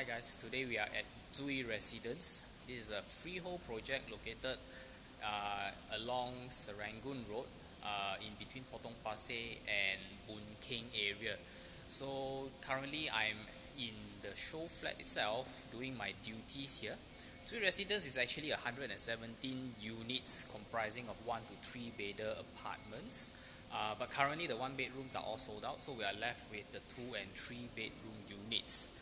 Hi guys, today we are at Zui Residence. This is a freehold project located along Serangoon Road in between Potong Pasir and Boon Keng area. So currently I'm in the show flat itself doing my duties here. Zui Residence is actually 117 units comprising of 1 to 3 bedder apartments. But currently the 1 bedrooms are all sold out, so we are left with the 2 and 3 bedroom units.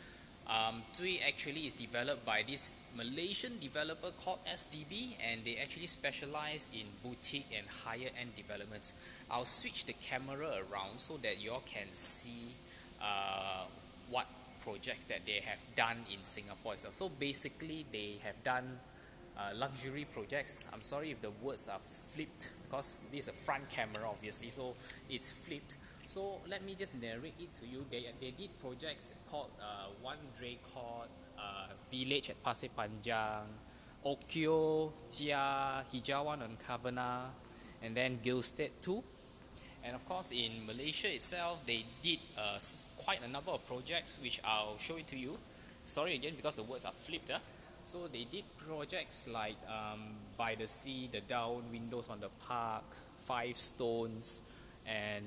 Zui actually is developed by this Malaysian developer called SDB, and they actually specialize in boutique and higher end developments. I'll switch the camera around so that you all can see what projects that they have done in Singapore itself. So basically they have done luxury projects. I'm sorry if the words are flipped because this is a front camera obviously, so it's flipped. So let me just narrate it to you. They did projects called One Draycourt, Village at Pasir Panjang, Okyo, Jia, Hijawan on Kabana, and then Gilstead too. And of course in Malaysia itself they did quite a number of projects which I'll show it to you. Sorry again because the words are flipped. So they did projects like By the Sea, the Down, Windows on the Park, Five Stones, and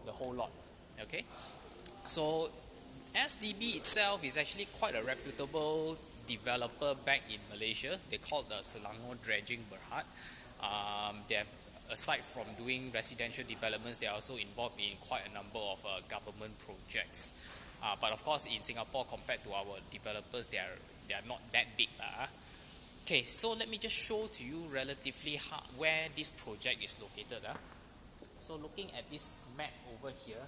the whole lot. Okay, so SDB itself is actually quite a reputable developer back in Malaysia. They called the Selangor Dredging Berhad. They have, aside from doing residential developments, they are also involved in quite a number of government projects. But of course, in Singapore, compared to our developers, they are not that big. Okay, so let me just show to you relatively where this project is located. So looking at this map over here,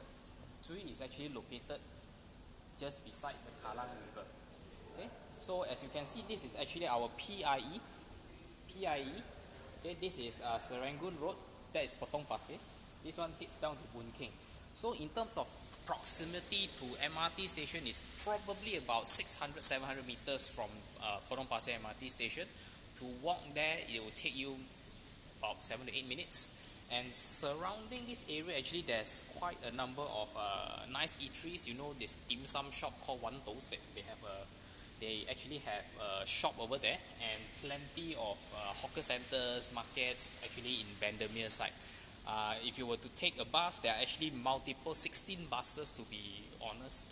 Zui is actually located just beside the Kallang River. Okay, so as you can see, this is actually our PIE. Okay, this is Serangoon Road, that is Potong Pasir. This one heads down to Boon Keng. So in terms of proximity to MRT station is probably about 600-700 meters from Potong Pasir MRT station. To walk there, it will take you about 7 to 8 minutes. And surrounding this area, actually, there's quite a number of nice eateries. You know, this dim sum shop called Wan Tou Sek. They actually have a shop over there, and plenty of hawker centers, markets, actually in Bendemeer side. If you were to take a bus, there are actually multiple 16 buses to be honest,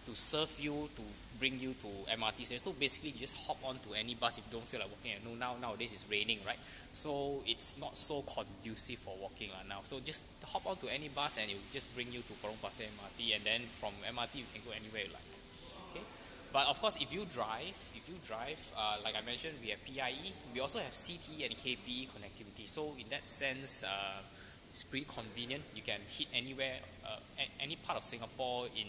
to serve you, to bring you to MRT station. So basically you just hop on to any bus if you don't feel like walking. And nowadays it's raining, right? So it's not so conducive for walking now. So just hop on to any bus and it will just bring you to Potong Pasir MRT, and then from MRT you can go anywhere you like. Okay. But of course if you drive, like I mentioned, we have PIE, we also have CTE and KPE connectivity. So in that sense, it's pretty convenient. You can hit anywhere, any part of Singapore in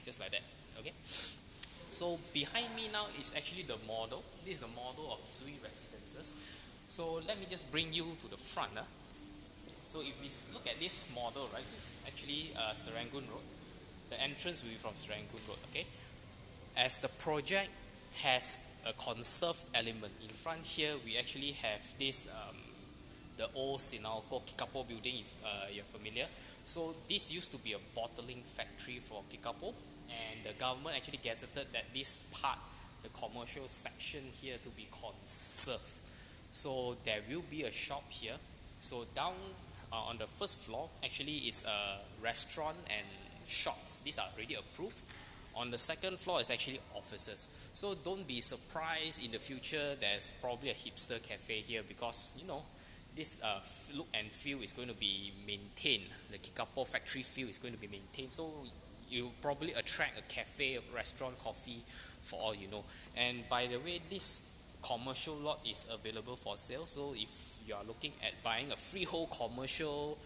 just like that. Okay, so behind me now is actually the model. This is the model of Zui Residences. So let me just bring you to the front. So if we look at this model, right, this is actually Serangoon Road. The entrance will be from Serangoon Road. Okay, as the project has a conserved element in front here, we actually have this the old Sinalco Kikapo building, if you're familiar. So this used to be a bottling factory for Kikapo, and the government actually gazetted that this part, the commercial section here, to be conserved. So there will be a shop here. So down on the first floor actually is a restaurant and shops. These are already approved. On the second floor is actually offices. So don't be surprised in the future there's probably a hipster cafe here, because you know this look and feel is going to be maintained. The Kikapo factory feel is going to be maintained. So you probably attract a cafe, a restaurant, coffee, for all you know. And by the way, this commercial lot is available for sale. So if you are looking at buying a freehold commercial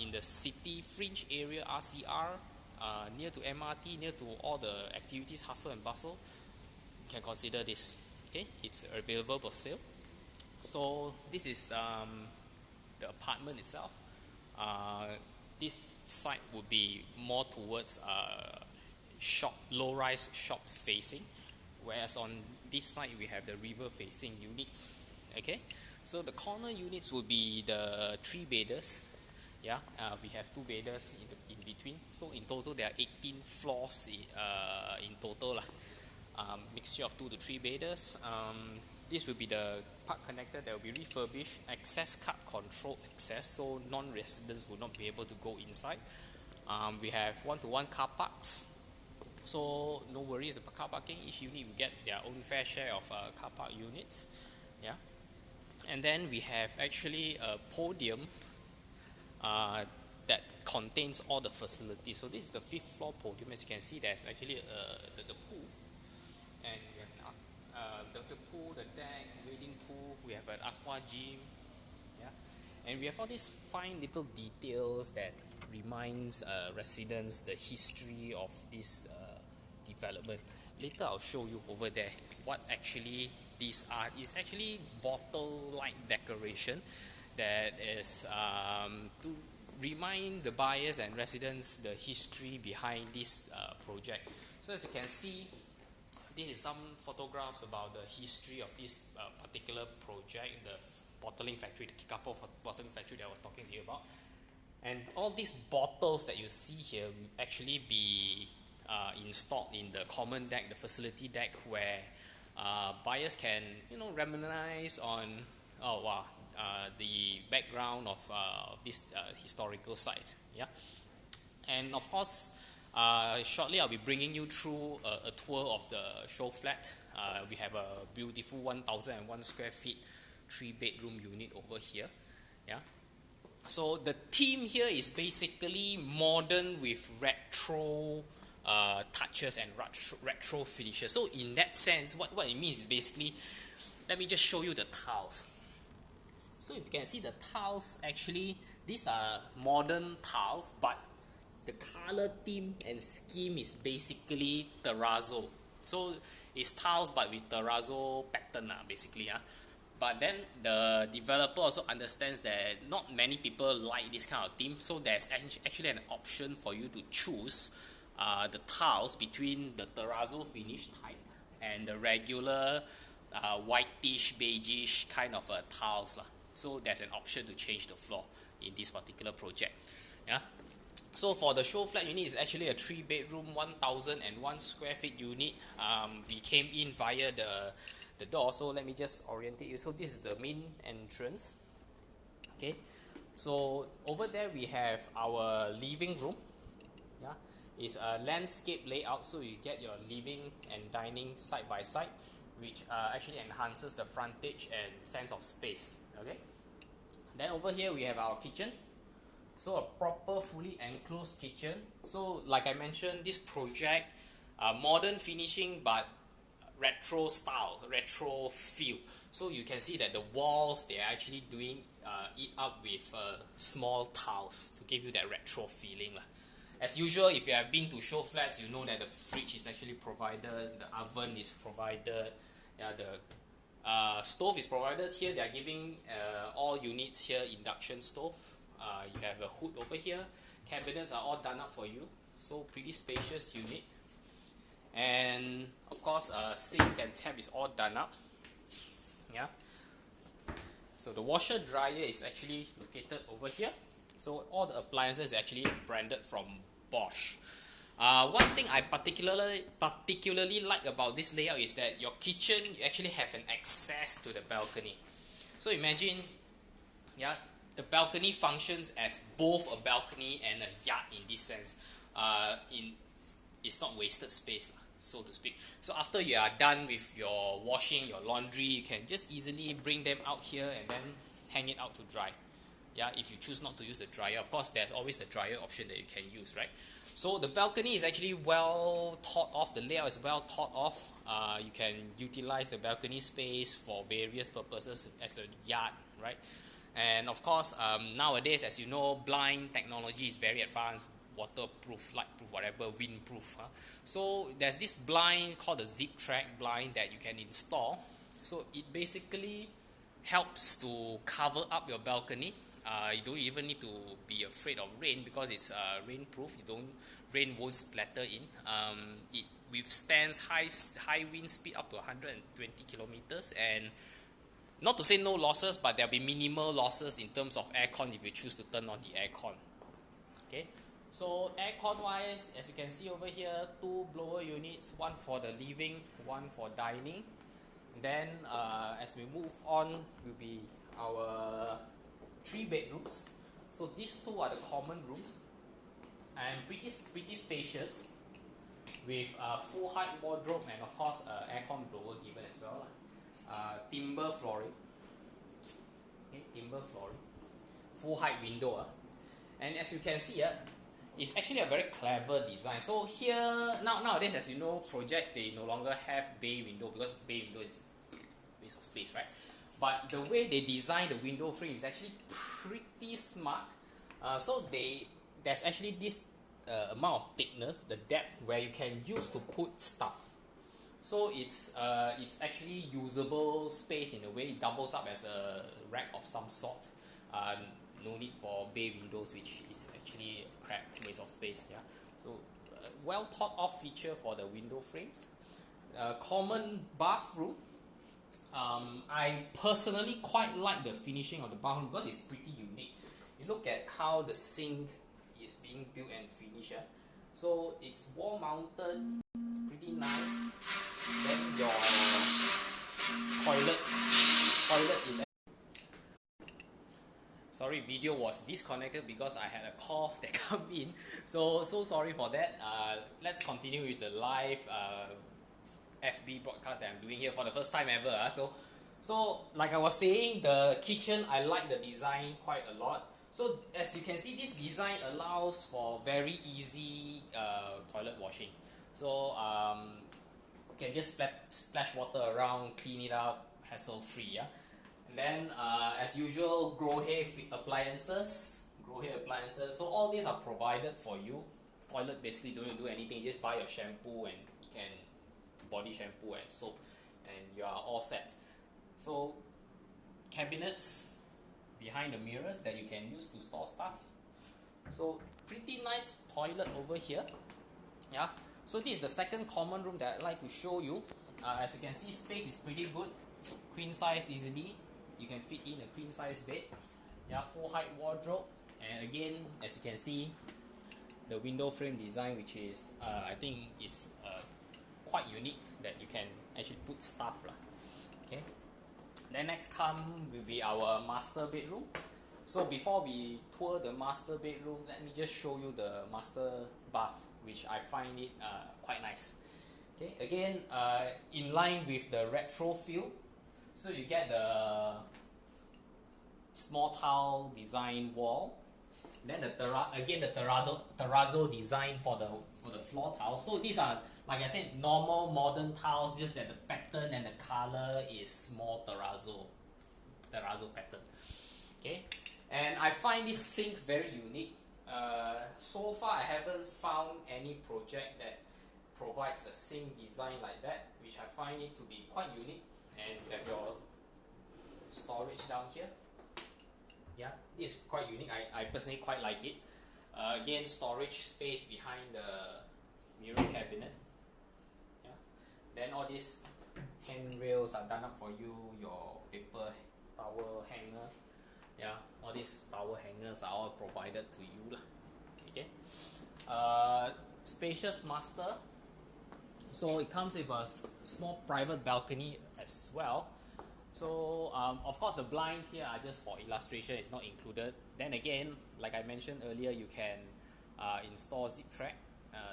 in the city fringe area, RCR, near to MRT, near to all the activities, hustle and bustle, you can consider this. Okay, it's available for sale. So this is the apartment itself. This side would be more towards low-rise shops facing, whereas on this side we have the river facing units. Okay, so the corner units would be the 3 bedders. We have 2 bedders in between. So in total there are 18 floors in total lah. Mixture of 2 to 3 bathers. This will be the park connector that will be refurbished. Access card control access, so non-residents will not be able to go inside. We have one-to-one car parks, so no worries about car parking. Each unit will get their own fair share of car park units. Yeah, and then we have actually a podium that contains all the facilities. So this is the 5th floor podium. As you can see, there's actually the pool, and we have the pool, the deck, wading pool. We have an aqua gym. Yeah, and we have all these fine little details that reminds residents the history of this development. Later I'll show you over there what actually these are. It's actually bottle light decoration that is to remind the buyers and residents the history behind this project. So as you can see, this is some photographs about the history of this particular project, the bottling factory, the Kikapo bottling factory that I was talking to you about. And all these bottles that you see here will actually be installed in the common deck, the facility deck, where buyers can, reminisce on the background of this historical site. Yeah, and of course, shortly I'll be bringing you through a tour of the show flat. We have a beautiful 1,001 square feet 3-bedroom unit over here. Yeah. So the theme here is basically modern with retro touches and retro finishes. So in that sense, what it means is basically, let me just show you the tiles. So if you can see the tiles, actually these are modern tiles, but the color theme and scheme is basically terrazzo. So it's tiles but with terrazzo pattern basically. But then the developer also understands that not many people like this kind of theme, so there's actually an option for you to choose the tiles between the terrazzo finish type and the regular whitish, beigeish kind of tiles. So there's an option to change the floor in this particular project. Yeah. So for the show flat unit, is actually a 3-bedroom 1,001 square feet unit. We came in via the door, so let me just orientate you. So this is the main entrance. Okay, so over there we have our living room. Yeah, it's a landscape layout, so you get your living and dining side by side, which actually enhances the frontage and sense of space. Okay, then over here we have our kitchen. So a proper fully enclosed kitchen. So like I mentioned, this project modern finishing but retro style, retro feel. So you can see that the walls, they are actually doing it up with small tiles to give you that retro feeling. As usual, if you have been to show flats, you know that the fridge is actually provided, the oven is provided, the stove is provided here. They are giving all units here induction stove. You have a hood over here. Cabinets are all done up for you. So pretty spacious unit. And of course, sink and tap is all done up. Yeah. So the washer dryer is actually located over here. So all the appliances are actually branded from Bosch. One thing I particularly like about this layout is that your kitchen, you actually have an access to the balcony. So imagine, yeah, the balcony functions as both a balcony and a yard in this sense. It's not wasted space, so to speak. So after you are done with your washing, your laundry, you can just easily bring them out here and then hang it out to dry. Yeah, if you choose not to use the dryer, of course there's always the dryer option that you can use, right? So the balcony is actually well thought of. The layout is well thought of. You can utilize the balcony space for various purposes as a yard, right? And of course, nowadays, as you know, blind technology is very advanced, waterproof, lightproof, whatever, windproof. So there's this blind called the zip track blind that you can install. So it basically helps to cover up your balcony. You don't even need to be afraid of rain because it's rainproof. Rain won't splatter in. It withstands high wind speed up to 120 kilometers, and not to say no losses, but there'll be minimal losses in terms of aircon if you choose to turn on the aircon. Okay, So aircon wise, as you can see over here, 2 blower units, one for the living, one for dining. Then as we move on will be our 3 bedrooms. So these two are the common rooms and pretty spacious with full height wardrobe and of course aircon blower given as well. Timber flooring, okay, timber flooring, full height window. And as you can see, it's actually a very clever design. So here nowadays, as you know, projects they no longer have bay window because bay window is waste of space, right? But the way they design the window frame is actually pretty smart. So there's actually this amount of thickness, the depth where you can use to put stuff. So it's actually usable space in a way. It doubles up as a rack of some sort. No need for bay windows, which is actually a crap waste of space. Yeah. So well thought of feature for the window frames. Common bathroom. I personally quite like the finishing of the bathroom because it's pretty unique. You look at how the sink is being built and finished. So it's wall mounted, it's pretty nice. Then your toilet is. Sorry, video was disconnected because I had a call that come in. So sorry for that. Let's continue with the live FB broadcast that I'm doing here for the first time ever. So like I was saying, the kitchen, I like the design quite a lot. So as you can see, this design allows for very easy toilet washing. So you can just splash water around, clean it up, hassle free. Yeah. And then as usual, grow hair appliances. So all these are provided for you. Toilet basically don't do anything. You just buy your shampoo and you can body shampoo and soap, and you are all set. So cabinets behind the mirrors that you can use to store stuff. So pretty nice toilet over here. Yeah. So this is the second common room that I'd like to show you. As you can see, space is pretty good. Queen size easily. You can fit in a queen size bed. Yeah, full height wardrobe. And again, as you can see, the window frame design, which is I think is quite unique, that you can actually put stuff lah. Okay. Then next will be our master bedroom. So before we tour the master bedroom, let me just show you the master bath, which I find it quite nice. Okay, again in line with the retro feel. So you get the small tile design wall. Then the terrazzo design for the floor tiles. So these are, like I said, normal modern tiles, just that the pattern and the color is more terrazzo pattern. Okay, and I find this sink very unique. So far I haven't found any project that provides a sink design like that, which I find it to be quite unique. And you have your storage down here. Yeah, this is quite unique. I personally quite like it. Again, storage space behind the mirror cabinet. Yeah. Then all these handrails are done up for you. Your paper towel hanger. Yeah, all these towel hangers are all provided to you lah. Okay. Spacious master. So it comes with a small private balcony as well. So of course the blinds here are just for illustration, it's not included. Then again, like I mentioned earlier, you can install zip track.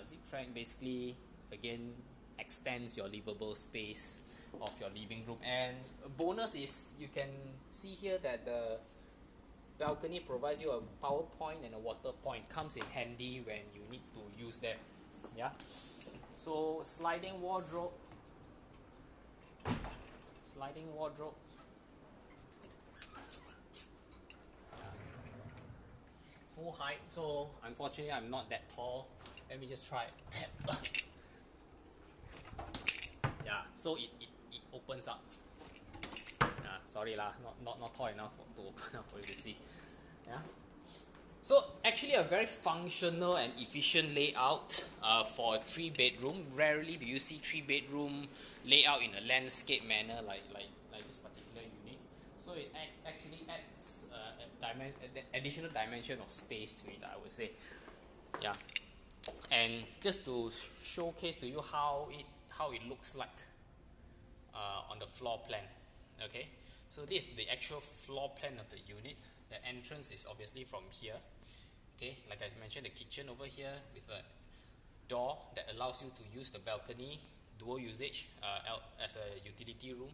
Zip track basically again extends your livable space of your living room. And a bonus is you can see here that the balcony provides you a power point and a water point. Comes in handy when you need to use them. Yeah. So sliding wardrobe. Yeah. Full height. So unfortunately I'm not that tall. Let me just try it. Yeah, so it opens up. Sorry lah, not tall enough to open up for you to see. Yeah. So actually a very functional and efficient layout for a 3-bedroom. Rarely do you see 3-bedroom layout in a landscape manner like this particular unit. So it actually adds an additional dimension of space to it, I would say. Yeah, and just to showcase to you how it looks like on the floor plan. Okay, so this is the actual floor plan of the unit. The entrance is obviously from here. Okay, like I mentioned, the kitchen over here with a door that allows you to use the balcony, dual usage as a utility room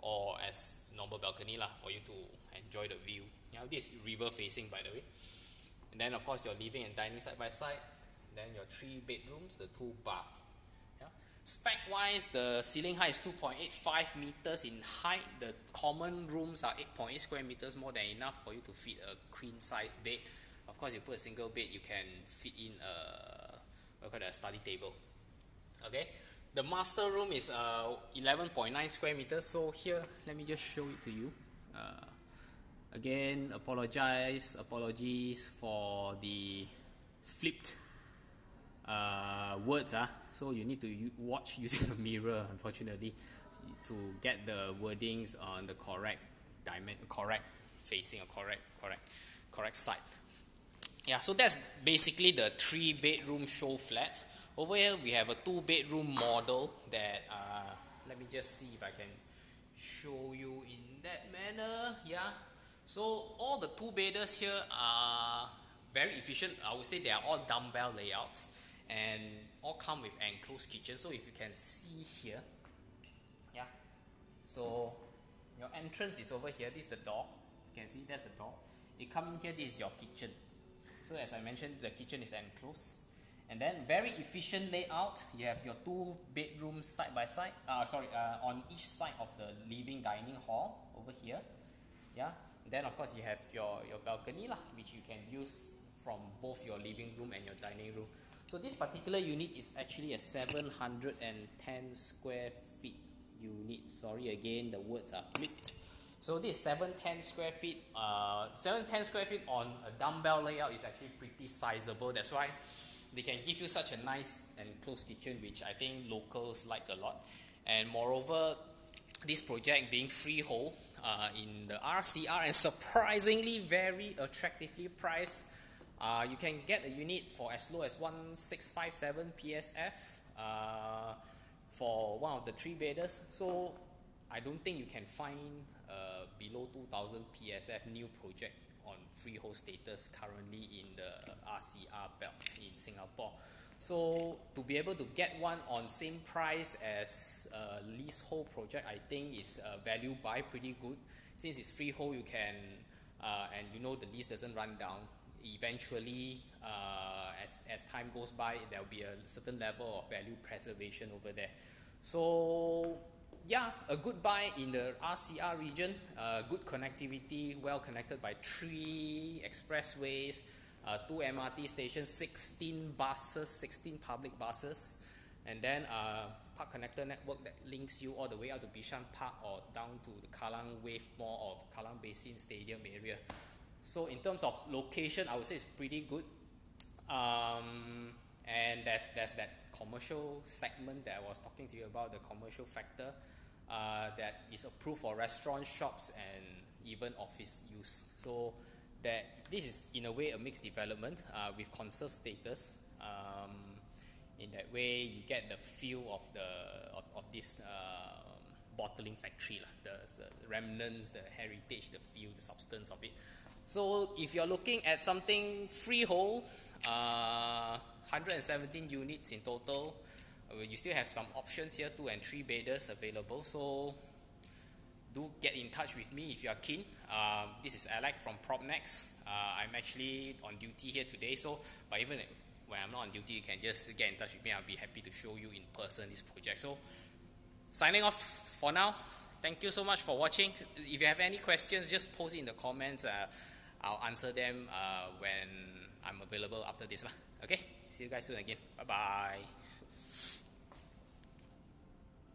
or as normal balcony lah, for you to enjoy the view. This is river facing, by the way. And then of course your living and dining side by side. Then your 3 bedrooms, the 2 bath. Yeah. Spec wise, the ceiling height is 2.85 meters in height. The common rooms are 8.8 square meters, more than enough for you to fit a queen size bed. Of course, you put a single bed, you can fit in a study table. Okay, the master room is 11.9 square meters. So here, let me just show it to you. Again, apologies for the flipped words. So you need to watch using a mirror, unfortunately, to get the wordings on the correct facing or correct side. Yeah, so that's basically the 3 bedroom show flat. Over here we have a 2 bedroom model that let me just see if I can show you in that manner. Yeah, so all the 2 bedders here are very efficient. I would say they are all dumbbell layouts and all come with enclosed kitchen. So if you can see here, yeah, so your entrance is over here. This is the door. You can see that's the door. You come in here, this is your kitchen. So as I mentioned, the kitchen is enclosed, and then very efficient layout. You have your 2 bedrooms side by side, on each side of the living dining hall over here. Yeah, then of course you have your balcony lah, which you can use from both your living room and your dining room. So this particular unit is actually a 710 square feet unit. Sorry again, the words are flipped. So this 710 square feet, 710 square feet on a dumbbell layout is actually pretty sizable. That's why they can give you such a nice and close kitchen, which I think locals like a lot. And moreover, this project being freehold in the RCR and surprisingly very attractively priced, you can get a unit for as low as 1657 PSF for one of the 3 bedders. So I don't think you can find below 2000 PSF new project on freehold status currently in the RCR belt in Singapore. So to be able to get one on same price as a leasehold project, I think is value buy pretty good. Since it's freehold, you can and you know the lease doesn't run down. Eventually, as time goes by, there will be a certain level of value preservation over there. So yeah, a good buy in the RCR region, good connectivity, well connected by 3 expressways, 2 MRT stations, 16 buses, 16 public buses, and then park connector network that links you all the way out to Bishan Park or down to the Kallang Wave Mall or Kallang Basin Stadium area. So in terms of location, I would say it's pretty good. And there's that commercial segment that I was talking to you about, the commercial factor that is approved for restaurant, shops, and even office use. So that this is in a way a mixed development with conserved status. In that way, you get the feel of this bottling factory, the remnants, the heritage, the feel, the substance of it. So if you're looking at something freehold, 117 units in total, you still have some options here, 2 and 3 bedders available. So do get in touch with me if you are keen. This is Alec from PropNext. I'm actually on duty here today, so but even when I'm not on duty, you can just get in touch with me. I'll be happy to show you in person this project. So signing off for now. Thank you so much for watching. If you have any questions, just post it in the comments. I'll answer them when I'm available after this. Okay, see you guys soon again. Bye bye.